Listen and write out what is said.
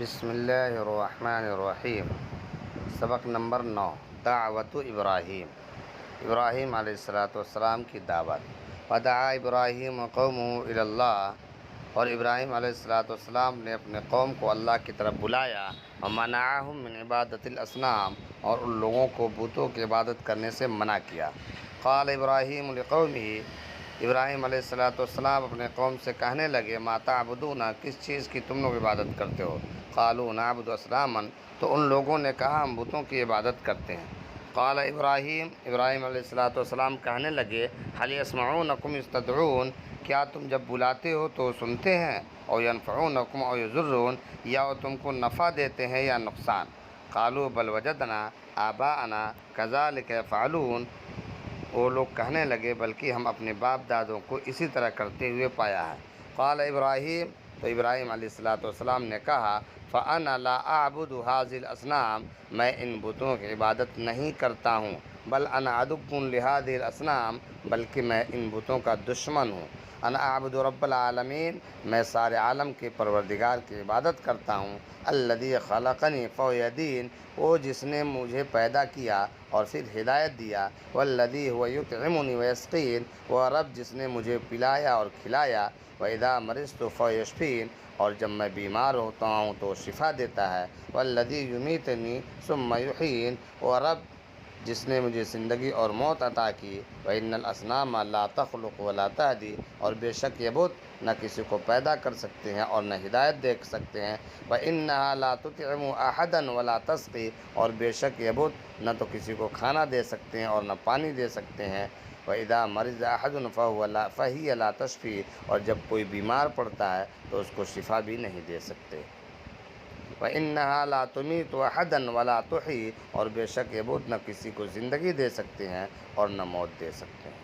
بسم اللہ الرحمن الرحیم۔ سبق نمبر 9، دعوت ابراہیم۔ ابراہیم علیہ السلام کی دعوت۔ ودعا ابراہیم قومہ الی اللہ، اور ابراہیم علیہ السلام نے اپنے قوم کو اللہ کی طرف بلایا۔ ومنعہم من عبادت الاصنام، اور ان لوگوں کو بتوں کی عبادت کرنے سے منع کیا۔ قال ابراہیم لقومہ، ابراہیم علیہ السلام اپنے قوم سے کہنے لگے، ما تعبدون، کس چیز کی تم لوگ عبادت کرتے ہو؟ قالوا نعبد اصناما، تو ان لوگوں نے کہا ہم بتوں کی عبادت کرتے ہیں۔ قال ابراہیم علیہ السلام کہنے لگے، هل يسمعونکم اذ تدعون، کیا تم جب بلاتے ہو تو سنتے ہیں؟ او ينفعونکم او یضرون، یا وہ تم کو نفع دیتے ہیں یا نقصان؟ قالوا بل وجدنا آباءنا كذلك يفعلون، وہ لوگ کہنے لگے بلکہ ہم اپنے باپ دادوں کو اسی طرح کرتے ہوئے پایا ہے۔ قال ابراہیم، تو ابراہیم علیہ السلام نے کہا، فأنا لا أعبد هذه الأصنام، میں ان بتوں کی عبادت نہیں کرتا ہوں، بل انا عدو لهذه الأصنام، بلکہ میں ان بتوں کا دشمن ہوں۔ انا اعبد رب العالمین، میں سارے عالم کے پروردگار کی عبادت کرتا ہوں۔ الذی خلقنی فهو یہدین، وہ جس نے مجھے پیدا کیا اور پھر ہدایت دیا۔ والذی هو یطعمنی ویسقین، وہ رب جس نے مجھے پلایا اور کھلایا۔ وَإِذَا مَرِضْتُ فَهُوَ يَشْفِينِ، اور جب میں بیمار ہوتا ہوں تو شفا دیتا ہے۔ وَالَّذِي يُمِيتُنِي ثُمَّ يُحْيِينِ، وہ رب جس نے مجھے زندگی اور موت عطا کی۔ وَإِنَّ الْأَصْنَامَ لَا تَخْلُقُ وَلَا تَهْدِي، اور بے شک یہ بت نہ کسی کو پیدا کر سکتے ہیں اور نہ ہدایت دے سکتے ہیں۔ وَإِنَّهَا لَا تُطْعِمُ أَحَدًا وَلَا تَسْقِي، اور بے شک یہ بت نہ تو کسی کو کھانا دے سکتے ہیں اور نہ پانی دے سکتے ہیں۔ وَإِذَا مَرِضَ أَحَدٌ فَهِيَ لَا تَشْفِي، اور جب کوئی بیمار پڑتا ہے تو اس کو شفا بھی نہیں دے سکتے۔ وَإِنَّهَا لَا تُمِيتُ أَحَدًا وَلَا تُحْيِي، اور بے شک یہ بت نہ کسی کو زندگی دے سکتے ہیں اور نہ موت دے سکتے ہیں۔